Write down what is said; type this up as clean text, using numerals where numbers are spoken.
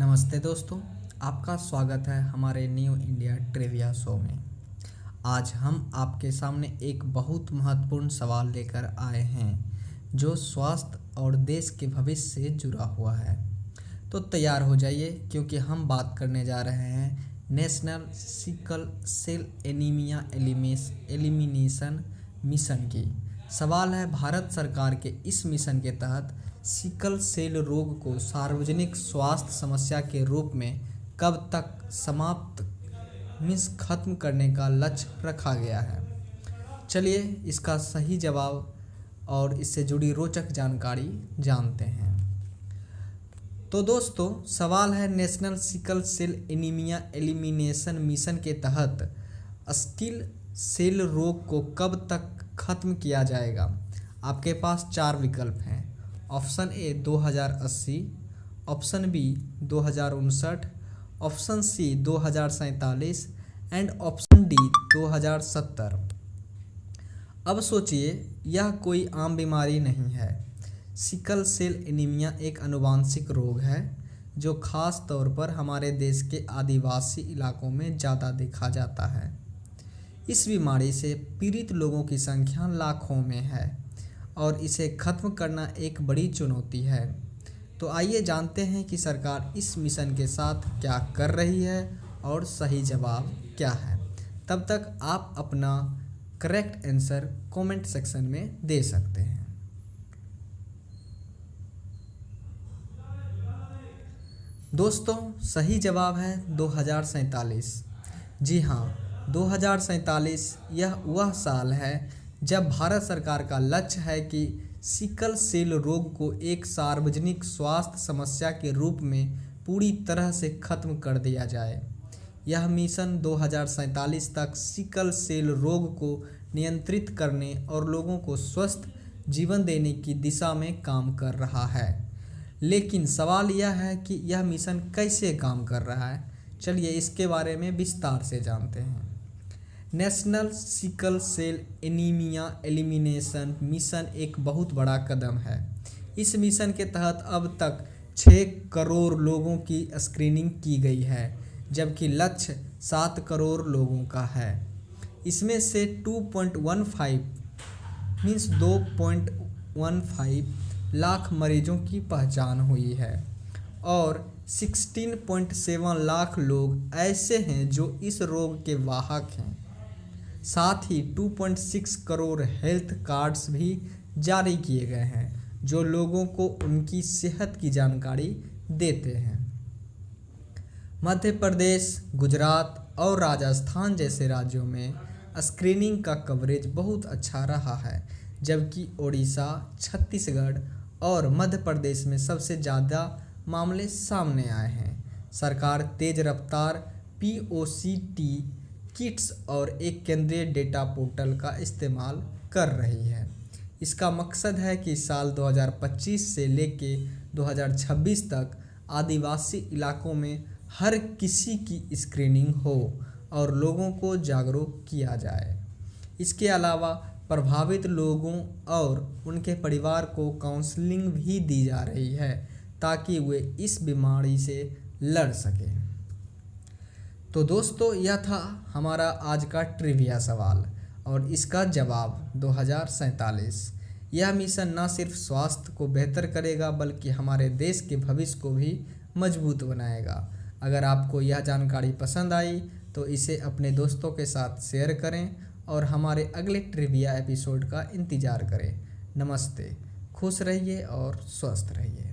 नमस्ते दोस्तों, आपका स्वागत है हमारे न्यू इंडिया ट्रिविया शो में। आज हम आपके सामने एक बहुत महत्वपूर्ण सवाल लेकर आए हैं जो स्वास्थ्य और देश के भविष्य से जुड़ा हुआ है। तो तैयार हो जाइए क्योंकि हम बात करने जा रहे हैं National Sickle Cell Anaemia Elimination Mission की। सवाल है, भारत सरकार के इस मिशन के तहत सिकल सेल रोग को सार्वजनिक स्वास्थ्य समस्या के रूप में कब तक समाप्त खत्म करने का लक्ष्य रखा गया है। चलिए इसका सही जवाब और इससे जुड़ी रोचक जानकारी जानते हैं। तो दोस्तों, सवाल है, National Sickle Cell Anaemia Elimination Mission के तहत सिकल सेल रोग को कब तक खत्म किया जाएगा। आपके पास 4 विकल्प हैं। Option A 2080, option B 2059, option C 2047 and option D 2070। अब सोचिए, यह कोई आम बीमारी नहीं है। सिकल सेल एनीमिया एक आनुवंशिक रोग है जो खास तौर पर हमारे देश के आदिवासी इलाकों में ज़्यादा देखा जाता है। इस बीमारी से पीड़ित लोगों की संख्या लाखों में है और इसे खत्म करना एक बड़ी चुनौती है। तो आइए जानते हैं कि सरकार इस मिशन के साथ क्या कर रही है और सही जवाब क्या है। तब तक आप अपना करेक्ट आंसर कमेंट सेक्शन में दे सकते हैं। दोस्तों, सही जवाब है 2047। जी हाँ, 2047 यह वह साल है जब भारत सरकार का लक्ष्य है कि सिकल सेल रोग को एक सार्वजनिक स्वास्थ्य समस्या के रूप में पूरी तरह से खत्म कर दिया जाए। यह मिशन 2047 तक सिकल सेल रोग को नियंत्रित करने और लोगों को स्वस्थ जीवन देने की दिशा में काम कर रहा है। लेकिन सवाल यह है कि यह मिशन कैसे काम कर रहा है। चलिए इसके बारे में विस्तार से जानते हैं। National Sickle Cell Anaemia Elimination Mission एक बहुत बड़ा कदम है। इस मिशन के तहत अब तक 6 करोड़ लोगों की स्क्रीनिंग की गई है, जबकि लक्ष्य 7 करोड़ लोगों का है। इसमें से 2.15 लाख मरीजों की पहचान हुई है और 16.7 लाख लोग ऐसे हैं जो इस रोग के वाहक हैं। साथ ही 2.6 करोड़ हेल्थ कार्ड्स भी जारी किए गए हैं जो लोगों को उनकी सेहत की जानकारी देते हैं। मध्य प्रदेश, गुजरात और राजस्थान जैसे राज्यों में स्क्रीनिंग का कवरेज बहुत अच्छा रहा है, जबकि ओडिशा, छत्तीसगढ़ और मध्य प्रदेश में सबसे ज़्यादा मामले सामने आए हैं। सरकार तेज रफ्तार POCT किट्स और एक केंद्रीय डेटा पोर्टल का इस्तेमाल कर रही है। इसका मकसद है कि साल 2025 से लेके 2026 तक आदिवासी इलाकों में हर किसी की स्क्रीनिंग हो और लोगों को जागरूक किया जाए। इसके अलावा प्रभावित लोगों और उनके परिवार को काउंसलिंग भी दी जा रही है ताकि वे इस बीमारी से लड़ सकें। तो दोस्तों, यह था हमारा आज का ट्रिविया सवाल और इसका जवाब 2047। यह मिशन न सिर्फ स्वास्थ्य को बेहतर करेगा बल्कि हमारे देश के भविष्य को भी मजबूत बनाएगा। अगर आपको यह जानकारी पसंद आई तो इसे अपने दोस्तों के साथ शेयर करें और हमारे अगले ट्रिविया एपिसोड का इंतज़ार करें। नमस्ते, खुश रहिए और स्वस्थ रहिए।